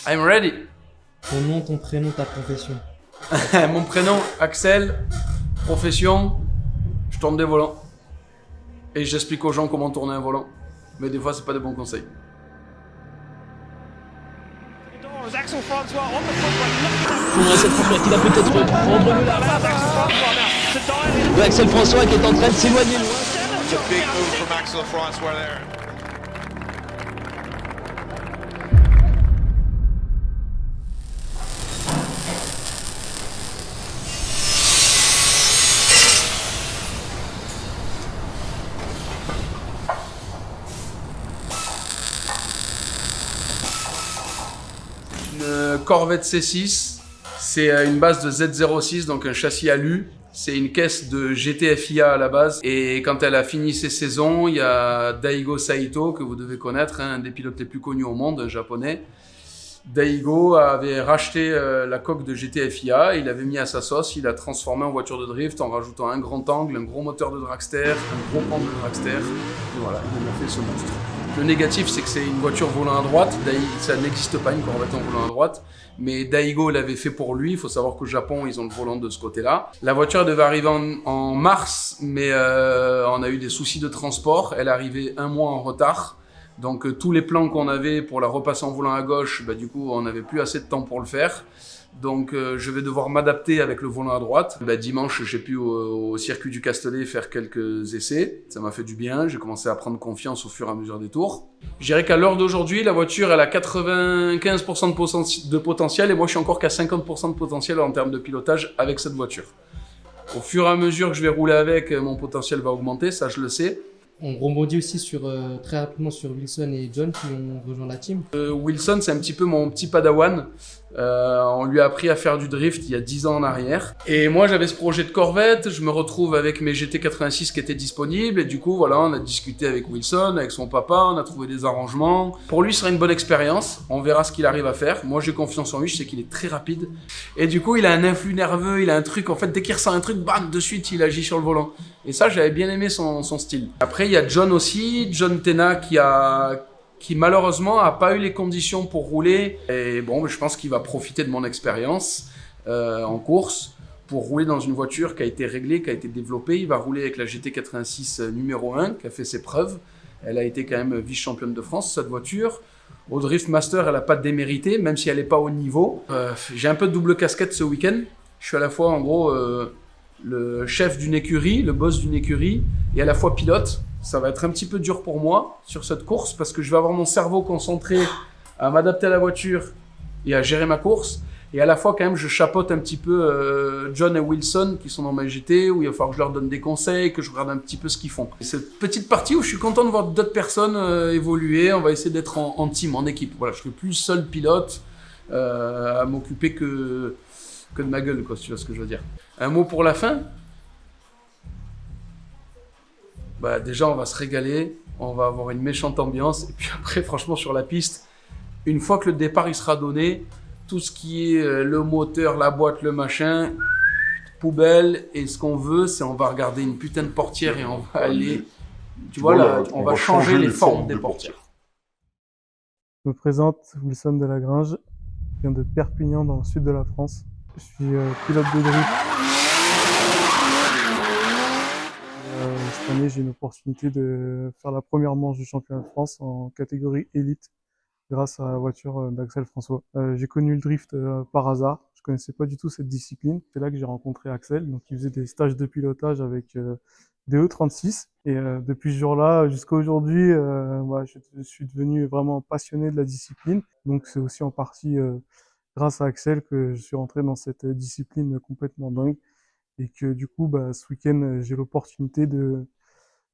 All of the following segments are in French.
I'm ready. Ton nom, ton prénom, ta profession. Mon prénom, Axel. Profession, je tourne des volants. Et j'explique aux gens comment tourner un volant. Mais des fois, c'est pas des bons conseils. Axel François on the foot Axel François qui va peut-être prendre le large. Axel François qui est en train de s'éloigner loin. It's a big move from Axel François there. Une Corvette C6, c'est une base de Z06, donc un châssis alu. C'est une caisse de GTFIA à la base. Et quand elle a fini ses saisons, il y a Daigo Saito, que vous devez connaître, un des pilotes les plus connus au monde, un japonais. Daigo avait racheté la coque de GTFIA, il avait mis à sa sauce, il a transformé en voiture de drift en rajoutant un grand angle, un gros moteur de dragster, un gros pan de dragster. Et voilà, il a fait ce monstre. Le négatif, c'est que c'est une voiture volant à droite. Ça n'existe pas une Corvette en volant à droite. Mais Daigo l'avait fait pour lui. Il faut savoir qu'au Japon, ils ont le volant de ce côté-là. La voiture devait arriver en mars, mais on a eu des soucis de transport. Elle arrivait un mois en retard. Donc tous les plans qu'on avait pour la repasser en volant à gauche, du coup, on n'avait plus assez de temps pour le faire. Donc je vais devoir m'adapter avec le volant à droite. Dimanche, j'ai pu au circuit du Castellet faire quelques essais. Ça m'a fait du bien, j'ai commencé à prendre confiance au fur et à mesure des tours. Je dirais qu'à l'heure d'aujourd'hui, la voiture elle a 95% de potentiel et moi je suis encore qu'à 50% de potentiel en termes de pilotage avec cette voiture. Au fur et à mesure que je vais rouler avec, mon potentiel va augmenter, ça je le sais. On rebondit aussi très rapidement sur Wilson et John qui ont rejoint la team. Wilson, c'est un petit peu mon petit padawan. On lui a appris à faire du drift il y a 10 ans en arrière. Et moi, j'avais ce projet de Corvette. Je me retrouve avec mes GT86 qui étaient disponibles. Et du coup, voilà, on a discuté avec Wilson, avec son papa. On a trouvé des arrangements. Pour lui, ce sera une bonne expérience. On verra ce qu'il arrive à faire. Moi, j'ai confiance en lui. Je sais qu'il est très rapide. Et du coup, il a un influx nerveux. Il a un truc, en fait, dès qu'il ressent un truc, bam, de suite, il agit sur le volant. Et ça, j'avais bien aimé son style. Après, il y a John aussi. John Tena qui malheureusement a pas eu les conditions pour rouler. Et bon, je pense qu'il va profiter de mon expérience en course pour rouler dans une voiture qui a été réglée, qui a été développée. Il va rouler avec la GT86 numéro 1, qui a fait ses preuves. Elle a été quand même vice-championne de France, cette voiture. Au Drift Master, elle n'a pas démérité, même si elle n'est pas au niveau. J'ai un peu de double casquette ce week-end. Je suis à la fois, en gros, le chef d'une écurie, le boss d'une écurie, et à la fois pilote. Ça va être un petit peu dur pour moi sur cette course parce que je vais avoir mon cerveau concentré à m'adapter à la voiture et à gérer ma course. Et à la fois, quand même, je chapeaute un petit peu John et Wilson qui sont dans ma GT, où il va falloir que je leur donne des conseils, que je regarde un petit peu ce qu'ils font. Cette petite partie où je suis content de voir d'autres personnes évoluer, on va essayer d'être en team, en équipe. Voilà, je serai plus seul pilote à m'occuper que de ma gueule, quoi, si tu vois ce que je veux dire. Un mot pour la fin ? Déjà, on va se régaler, on va avoir une méchante ambiance. Et puis après, franchement, sur la piste, une fois que le départ il sera donné, tout ce qui est le moteur, la boîte, le machin, poubelle. Et ce qu'on veut, c'est on va regarder une putain de portière et on va aller... Tu vois, là, on va changer les formes des portières. Je me présente, Wilson Delagrange. Je viens de Perpignan, dans le sud de la France. Je suis pilote de drift. Cette année, j'ai une opportunité de faire la première manche du championnat de France en catégorie élite grâce à la voiture d'Axel François. J'ai connu le drift par hasard. Je connaissais pas du tout cette discipline. C'est là que j'ai rencontré Axel. Donc, il faisait des stages de pilotage avec des E36. Et depuis ce jour-là jusqu'à aujourd'hui, je suis devenu vraiment passionné de la discipline. Donc, c'est aussi en partie grâce à Axel que je suis rentré dans cette discipline complètement dingue. Et que du coup, ce week-end, j'ai l'opportunité de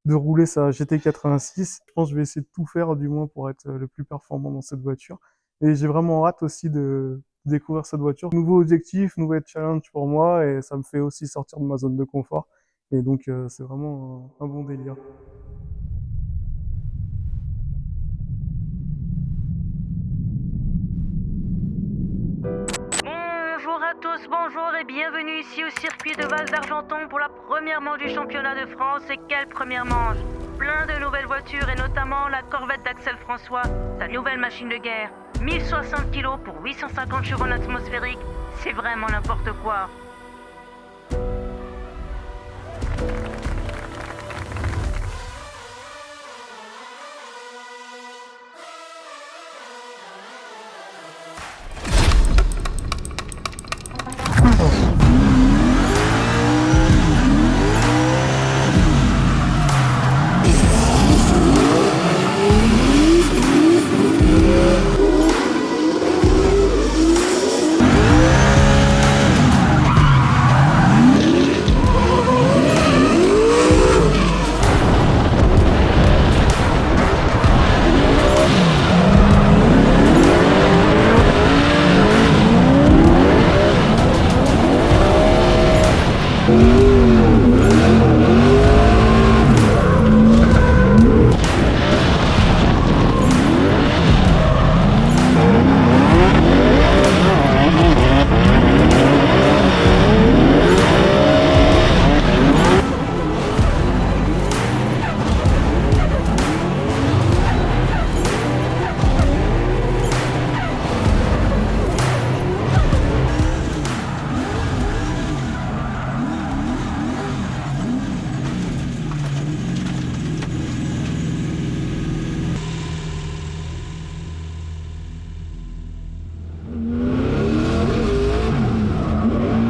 rouler sa GT86. Je pense que je vais essayer de tout faire, du moins, pour être le plus performant dans cette voiture. Et j'ai vraiment hâte aussi de découvrir cette voiture. Nouveau objectif, nouvel challenge pour moi, et ça me fait aussi sortir de ma zone de confort. Et donc, c'est vraiment un bon délire. Bonjour à tous, bonjour et bienvenue ici au circuit de Val d'Argenton pour la première manche du championnat de France. Et quelle première manche! Plein de nouvelles voitures et notamment la Corvette d'Axel François, sa nouvelle machine de guerre. 1060 kg pour 850 chevaux en atmosphérique, c'est vraiment n'importe quoi.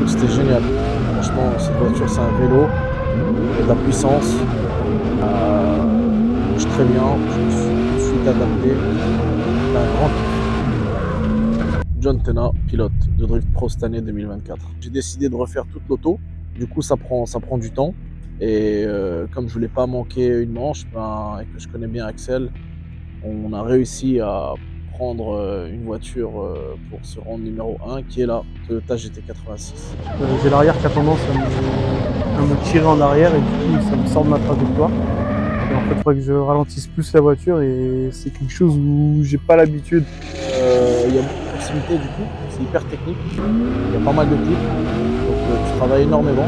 C'était génial. Franchement, cette voiture, c'est un vélo. Il y a de la puissance. Il bouge très bien. Je me suis tout de suite adapté. C'est un grand kiff. John Tenna, pilote de Drift Pro cette année 2024. J'ai décidé de refaire toute l'auto. Du coup, ça prend du temps. Et comme je voulais pas manquer une manche, et que je connais bien Axel, on a réussi à prendre une voiture pour se rendre numéro 1 qui est la Toyota GT86. J'ai l'arrière qui a tendance à me tirer en arrière et du coup ça me sort de ma trajectoire. Et en fait il faudrait que je ralentisse plus la voiture et c'est quelque chose où j'ai pas l'habitude. Il y a beaucoup de proximité du coup, c'est hyper technique. Il y a pas mal de clips, donc tu travailles énormément.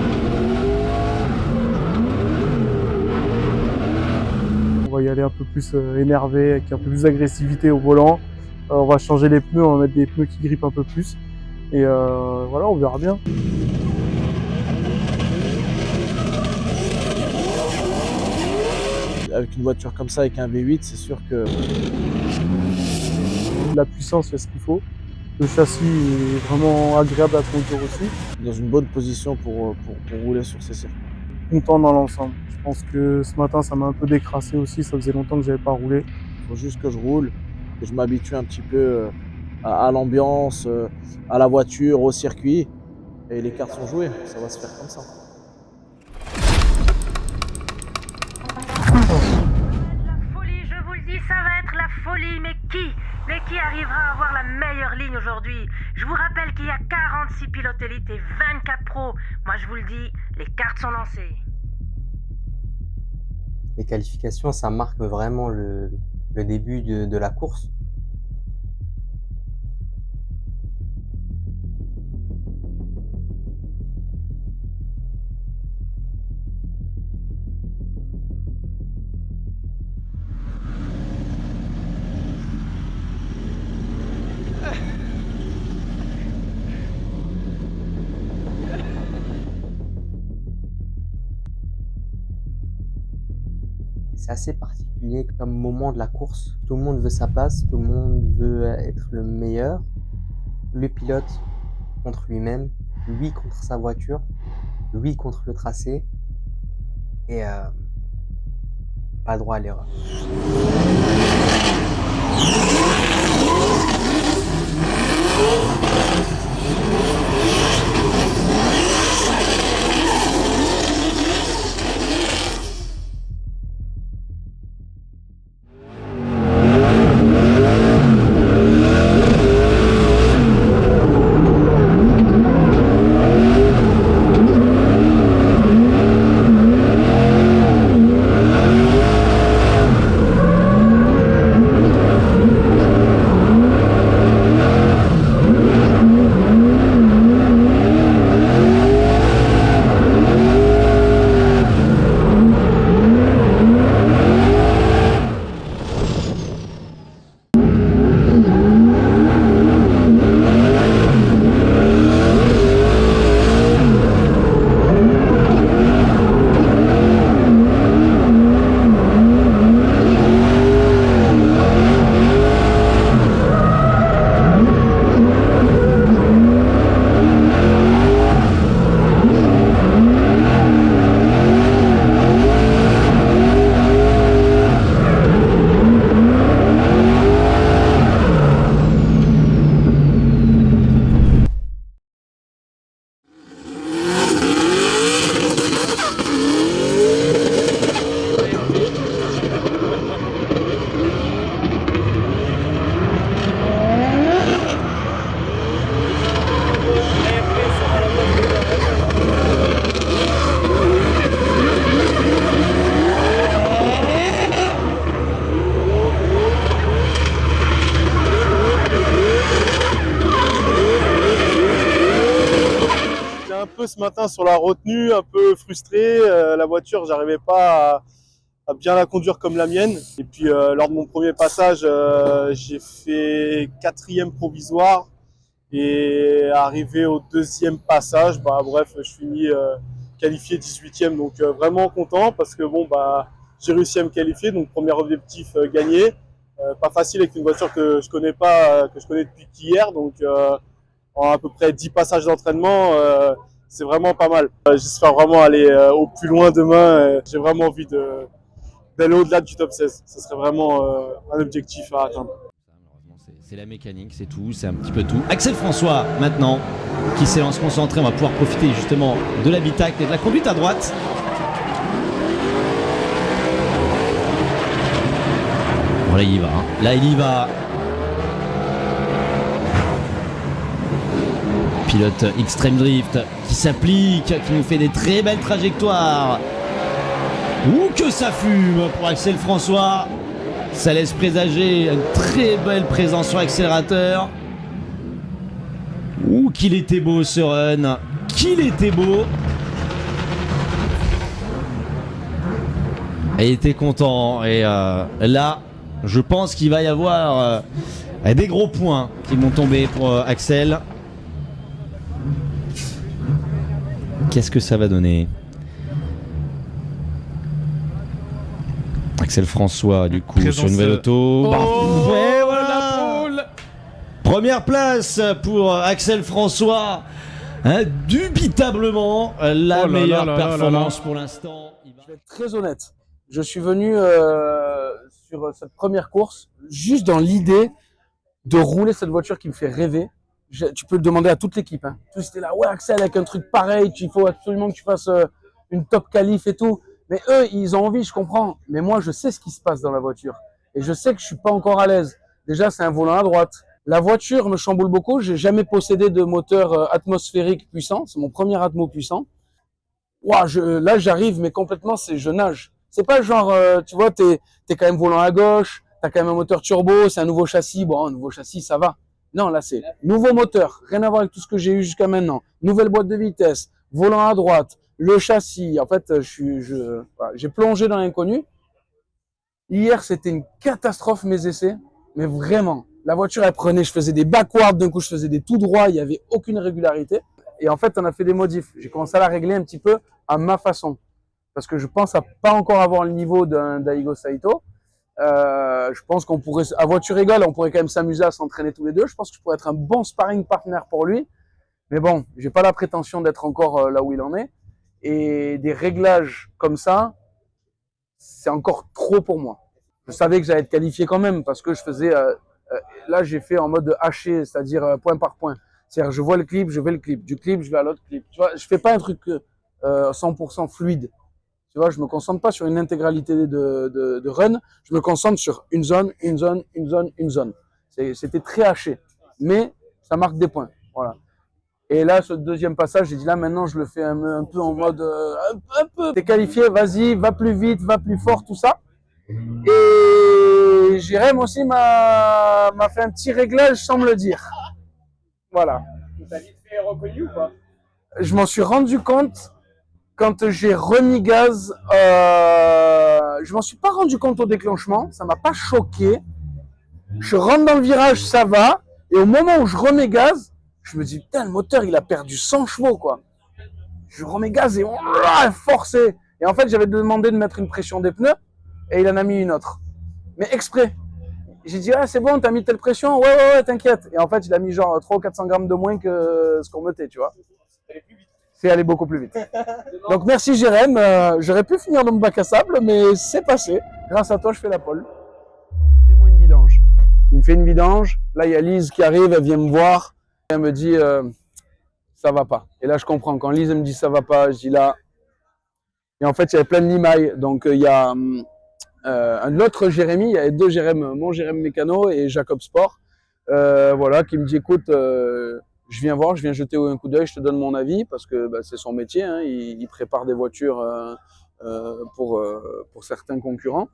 On va y aller un peu plus énervé, avec un peu plus d'agressivité au volant. On va changer les pneus, on va mettre des pneus qui grippent un peu plus. Et voilà, on verra bien. Avec une voiture comme ça, avec un V8, c'est sûr que la puissance fait ce qu'il faut. Le châssis est vraiment agréable à conduire aussi. dans une bonne position pour rouler sur ces circuits. Content dans l'ensemble. Je pense que ce matin, ça m'a un peu décrassé aussi. Ça faisait longtemps que j'avais pas roulé. Il faut juste que je roule, que je m'habitue un petit peu à l'ambiance, à la voiture, au circuit. Et les cartes sont jouées, ça va se faire comme ça. La folie, je vous le dis, ça va être la folie. Mais qui arrivera à avoir la meilleure ligne aujourd'hui? Je vous rappelle qu'il y a 46 pilotes élites et 24 pros. Moi, je vous le dis, les cartes sont lancées. Les qualifications, ça marque vraiment le début de la course. C'est assez particulier comme moment de la course. Tout le monde veut sa place, tout le monde veut être le meilleur. Le pilote contre lui-même, lui contre sa voiture, lui contre le tracé. Et pas droit à l'erreur. matin sur la retenue, un peu frustré. La voiture, j'arrivais pas à bien la conduire comme la mienne. Et puis lors de mon premier passage, j'ai fait 4e provisoire. Et arrivé au 2e passage, je finis qualifié 18e. Donc vraiment content parce que j'ai réussi à me qualifier. Donc premier objectif gagné. Pas facile avec une voiture que je connais pas, que je connais depuis qu'hier. Donc en à peu près 10 passages d'entraînement, c'est vraiment pas mal. J'espère vraiment aller au plus loin demain. J'ai vraiment envie d'aller au-delà du top 16. Ce serait vraiment un objectif à atteindre. C'est la mécanique, c'est tout, c'est un petit peu tout. Axel François, maintenant, qui sait se concentrer, on va pouvoir profiter justement de l'habitacle et de la conduite à droite. Bon, là il y va, là il y va. Pilote Extreme Drift qui s'applique, qui nous fait des très belles trajectoires. Ouh que ça fume pour Axel François. Ça laisse présager une très belle présence sur l'accélérateur. Ouh qu'il était beau ce run. Qu'il était beau. Et il était content. Et là, je pense qu'il va y avoir des gros points qui vont tomber pour Axel. Qu'est-ce que ça va donner? Axel François, du coup, sur une nouvelle auto. Ouais, voilà. Première place pour Axel François. Indubitablement, la meilleure performance pour l'instant. Je vais être très honnête. Je suis venu sur cette première course juste dans l'idée de rouler cette voiture qui me fait rêver. Tu peux le demander à toute l'équipe. Tous étaient là, ouais Axel, avec un truc pareil, il faut absolument que tu fasses une top qualif et tout. Mais eux, ils ont envie, je comprends. Mais moi, je sais ce qui se passe dans la voiture. Et je sais que je suis pas encore à l'aise. Déjà, c'est un volant à droite. La voiture me chamboule beaucoup. J'ai jamais possédé de moteur atmosphérique puissant. C'est mon premier atmo puissant. Ouah, là, j'arrive, mais complètement, je nage. C'est pas genre, tu vois, t'es quand même volant à gauche. T'as quand même un moteur turbo. C'est un nouveau châssis. Bon, un nouveau châssis, ça va. Non, là, c'est nouveau moteur. Rien à voir avec tout ce que j'ai eu jusqu'à maintenant. Nouvelle boîte de vitesse. Volant à droite. Le châssis, en fait, j'ai plongé dans l'inconnu. Hier, c'était une catastrophe, mes essais. Mais vraiment, la voiture, elle prenait, je faisais des backwards, d'un coup, je faisais des tout droits, il n'y avait aucune régularité. Et en fait, on a fait des modifs. J'ai commencé à la régler un petit peu à ma façon. Parce que je pense à pas encore avoir le niveau d'un Daigo Saito. Je pense qu'on pourrait, à voiture égale, on pourrait quand même s'amuser à s'entraîner tous les deux. Je pense que je pourrais être un bon sparring partner pour lui. Mais bon, j'ai pas la prétention d'être encore là où il en est. Et des réglages comme ça, c'est encore trop pour moi. Je savais que j'allais être qualifié quand même parce que je faisais... là, j'ai fait en mode haché, c'est-à-dire point par point. C'est-à-dire, je vois le clip, je vais le clip. Du clip, je vais à l'autre clip. Tu vois, je fais pas un truc 100% fluide. Tu vois, je me concentre pas sur une intégralité de run. Je me concentre sur une zone, une zone, une zone, une zone. C'était très haché. Mais ça marque des points. Voilà. Et là, ce deuxième passage, j'ai dit là, maintenant, je le fais un peu en mode, un peu, t'es qualifié, vas-y, va plus vite, va plus fort, tout ça. Et Jérém aussi m'a fait un petit réglage sans me le dire. Voilà. T'as vite fait reconnu ou pas? Je m'en suis rendu compte quand j'ai remis gaz. Je m'en suis pas rendu compte au déclenchement, ça m'a pas choqué. Je rentre dans le virage, ça va. Et au moment où je remets gaz, je me dis, putain, le moteur, il a perdu 100 chevaux, quoi. Je remets gaz et forcé. Et en fait, j'avais demandé de mettre une pression des pneus et il en a mis une autre. Mais exprès. J'ai dit, ah, c'est bon, t'as mis telle pression? Ouais, t'inquiète. Et en fait, il a mis genre 300 ou 400 grammes de moins que ce qu'on mettait, tu vois. C'est allé beaucoup plus vite. Donc, merci, Jérém. J'aurais pu finir dans mon bac à sable, mais c'est passé. Grâce à toi, je fais la pole. Fais-moi une vidange. Il me fait une vidange. Là, il y a Lise qui arrive, elle vient me voir. Elle me dit, ça va pas. Et là, je comprends. Quand Lise me dit, ça va pas, je dis là. Et en fait, il y avait plein de limailles. Donc, il y a un autre Jérémy. Il y avait deux Jérém, mon Jérém Mécano et Jacob Sport. Voilà, qui me dit, écoute, je viens voir, je viens jeter un coup d'œil, je te donne mon avis parce que c'est son métier. Hein, il prépare des voitures pour certains concurrents.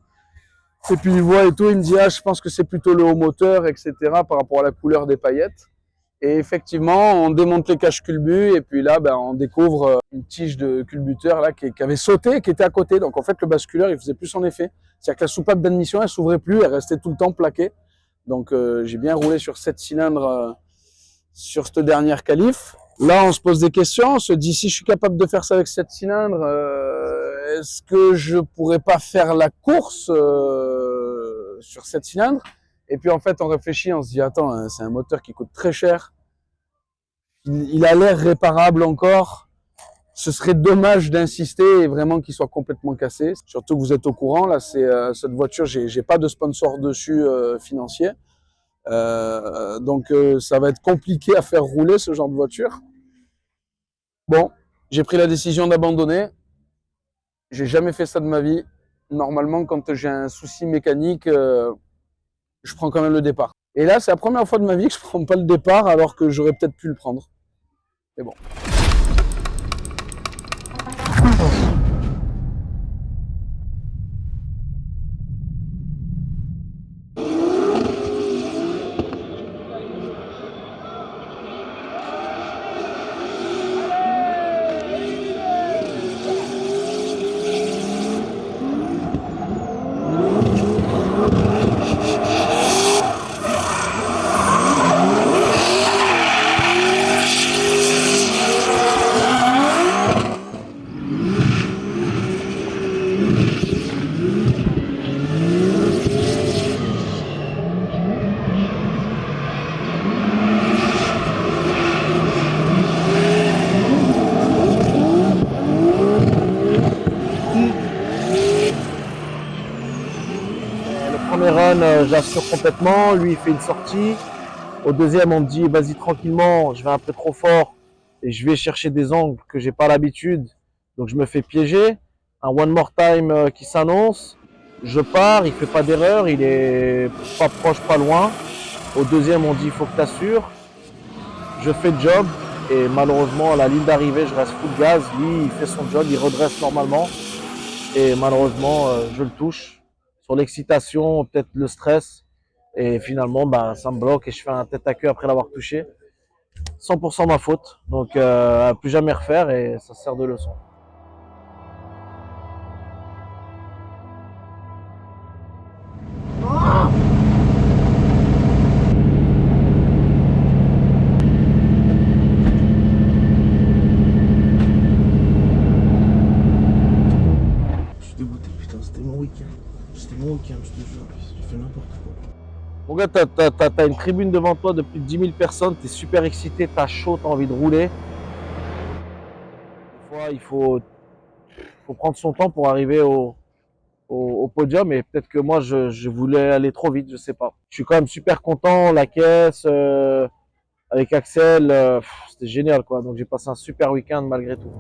Et puis il voit et tout, il me dit, ah, je pense que c'est plutôt le haut moteur, etc. par rapport à la couleur des paillettes. Et effectivement, on démonte les caches culbut et puis là, on découvre une tige de culbuteur là qui avait sauté et qui était à côté. Donc en fait, le basculeur, il faisait plus son effet. C'est-à-dire que la soupape d'admission, elle s'ouvrait plus, elle restait tout le temps plaquée. Donc j'ai bien roulé sur 7 cylindres sur cette dernière qualif. Là, on se pose des questions, on se dit si je suis capable de faire ça avec 7 cylindres, est-ce que je pourrais pas faire la course sur 7 cylindres? Et puis en fait, on réfléchit, on se dit attends, c'est un moteur qui coûte très cher. Il a l'air réparable encore. Ce serait dommage d'insister et vraiment qu'il soit complètement cassé. Surtout que vous êtes au courant, là, c'est cette voiture, j'ai pas de sponsor dessus financier. Donc ça va être compliqué à faire rouler ce genre de voiture. Bon, j'ai pris la décision d'abandonner. J'ai jamais fait ça de ma vie. Normalement, quand j'ai un souci mécanique, je prends quand même le départ. Et là, c'est la première fois de ma vie que je prends pas le départ alors que j'aurais peut-être pu le prendre. Mais bon. J'assure complètement, lui il fait une sortie. Au deuxième, on me dit vas-y tranquillement, je vais un peu trop fort et je vais chercher des angles que j'ai pas l'habitude, donc je me fais piéger. Un one more time qui s'annonce, je pars, il fait pas d'erreur, il est pas proche, pas loin. Au deuxième, on dit il faut que tu assures. Je fais le job et malheureusement à la ligne d'arrivée, je reste full gaz. Lui, il fait son job, il redresse normalement et malheureusement, je le touche. Sur l'excitation, peut-être le stress, et finalement, ça me bloque et je fais un tête à queue après l'avoir touché. 100% ma faute, donc à plus jamais refaire et ça sert de leçon. Je suis dégoûté, putain, c'était mon week-end. C'était mon week-end, je te jure, j'ai fait n'importe quoi. Mon gars, t'as une tribune devant toi de plus de 10 000 personnes, t'es super excité, t'as chaud, t'as envie de rouler. Des fois, il faut prendre son temps pour arriver au podium et peut-être que moi, je voulais aller trop vite, je sais pas. Je suis quand même super content, la caisse, avec Axel, c'était génial quoi. Donc j'ai passé un super week-end malgré tout.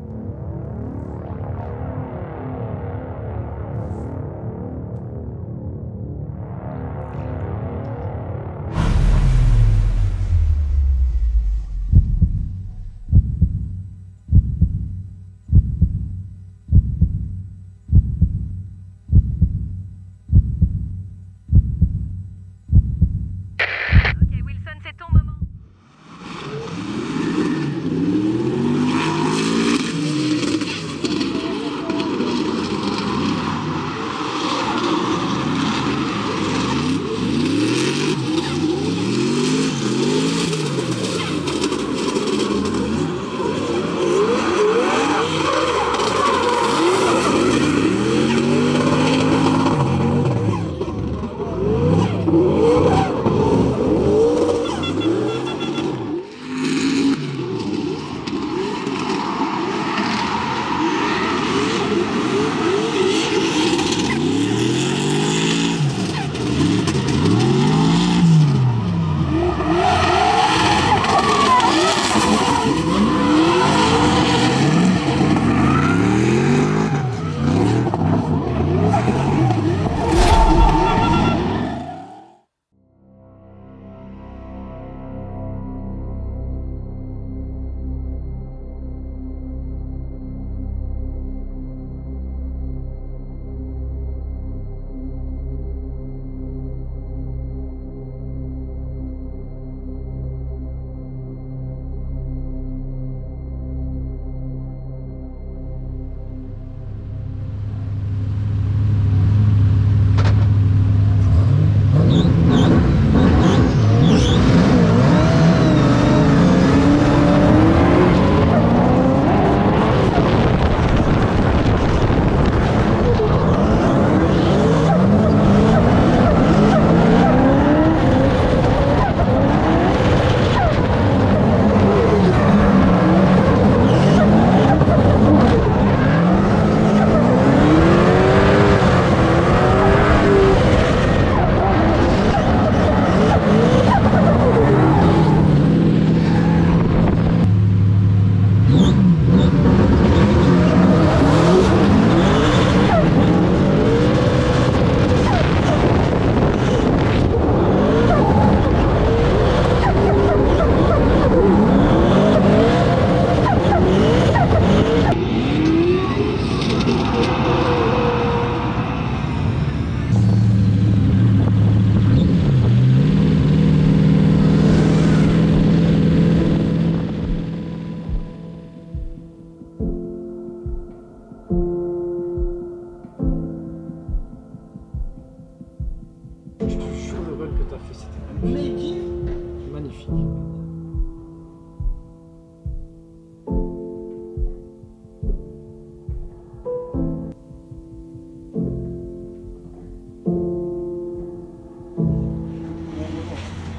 Magnifique.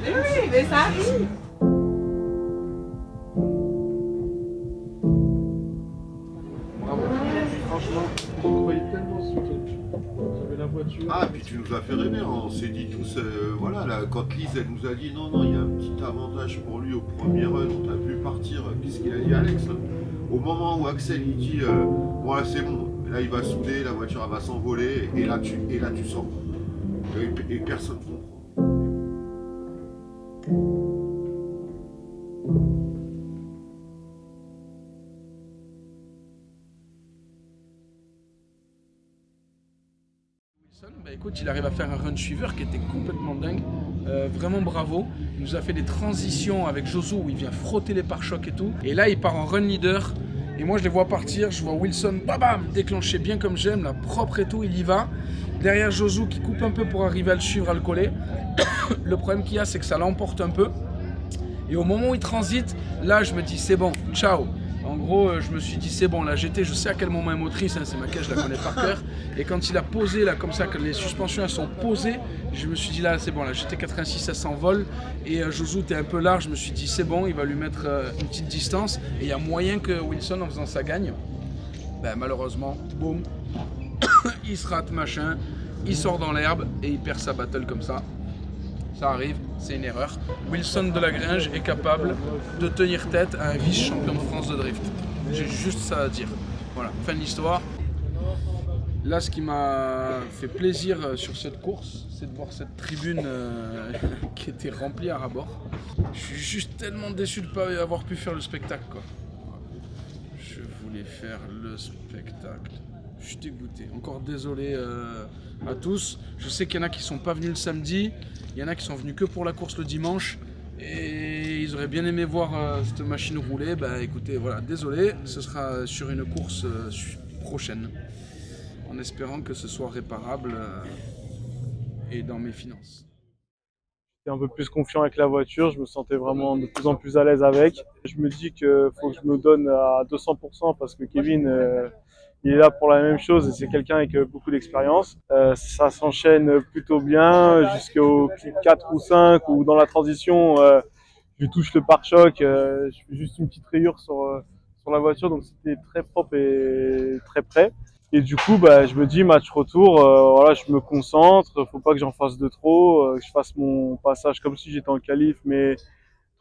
Oui, mais ça arrive. Bravo. Franchement, je croyais tellement ce week-end. J'avais la voiture. Ah, puis tu nous as fait rêver, on s'est dit tous, voilà, là, quand Lise, elle nous a dit non, non, il y a un petit avantage pour lui au premier run, on t'a vu partir, qu'est-ce qu'il a dit Alex hein. Au moment où Axel il dit, voilà, c'est bon, là il va souder, la voiture elle va s'envoler, et là tu sens. Et personne comprend. Bah écoute, il arrive à faire un run suiveur qui était complètement dingue, vraiment bravo. Il nous a fait des transitions avec Josu où il vient frotter les pare-chocs et tout. Et là il part en run leader et moi je les vois partir, je vois Wilson bam déclencher bien comme j'aime, là propre et tout, il y va. Derrière Josu qui coupe un peu pour arriver à le suivre, à le coller. Le problème qu'il y a c'est que ça l'emporte un peu. Et au moment où il transite, là je me dis c'est bon, ciao. En gros, je me suis dit c'est bon, la GT, je sais à quel moment est motrice, hein, c'est ma caisse, je la connais par cœur. Et quand il a posé là comme ça, que les suspensions elles sont posées, je me suis dit là c'est bon, la GT 86 elle s'envole. Et Josu était un peu large, je me suis dit c'est bon, il va lui mettre une petite distance. Et il y a moyen que Wilson en faisant ça gagne. Ben, malheureusement, boum, il se rate machin, il sort dans l'herbe et il perd sa battle comme ça. Ça arrive, c'est une erreur. Wilson de la Gringe est capable de tenir tête à un vice-champion de France de drift. J'ai juste ça à dire. Voilà, fin de l'histoire. Là, ce qui m'a fait plaisir sur cette course, c'est de voir cette tribune qui était remplie à ras-bord. Je suis juste tellement déçu de ne pas avoir pu faire le spectacle, quoi. Je voulais faire le spectacle. Je suis dégoûté. Encore désolé à tous. Je sais qu'il y en a qui ne sont pas venus le samedi. Il y en a qui sont venus que pour la course le dimanche. Et ils auraient bien aimé voir cette machine rouler. Bah écoutez, voilà, désolé. Ce sera sur une course prochaine. En espérant que ce soit réparable et dans mes finances. J'étais un peu plus confiant avec la voiture. Je me sentais vraiment de plus en plus à l'aise avec. Je me dis qu'il faut que je me donne à 200% parce que Kevin... il est là pour la même chose et c'est quelqu'un avec beaucoup d'expérience. Ça s'enchaîne plutôt bien jusqu'au 4 ou 5 où dans la transition, je touche le pare-choc, je fais juste une petite rayure sur la voiture, donc c'était très propre et très près. Et du coup, bah, je me dis match retour, voilà, je me concentre, faut pas que j'en fasse de trop, que je fasse mon passage comme si j'étais en qualif, mais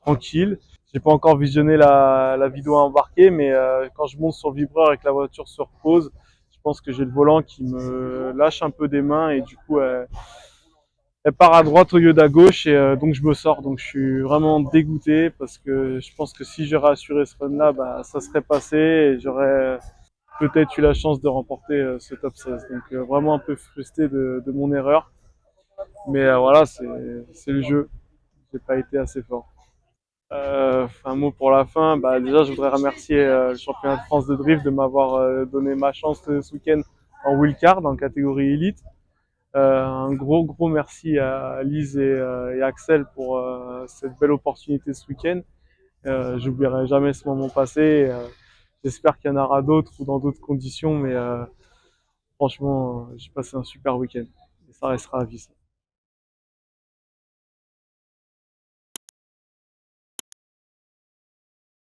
tranquille. J'ai pas encore visionné la vidéo embarquée, mais quand je monte sur le vibreur et que la voiture se repose, je pense que j'ai le volant qui me lâche un peu des mains et du coup elle part à droite au lieu d'à gauche et donc je me sors. Donc je suis vraiment dégoûté parce que je pense que si j'aurais assuré ce run-là, bah, ça serait passé et j'aurais peut-être eu la chance de remporter ce top 16. Donc vraiment un peu frustré de mon erreur. Mais voilà, c'est le jeu. J'ai pas été assez fort. Un mot pour la fin, bah, déjà je voudrais remercier le championnat de France de drift de m'avoir donné ma chance ce week-end en wildcard en catégorie élite. Un gros merci à Lise et Axel pour cette belle opportunité ce week-end. J'oublierai jamais ce moment passé. J'espère qu'il y en aura d'autres ou dans d'autres conditions, mais franchement j'ai passé un super week-end et ça restera à vie.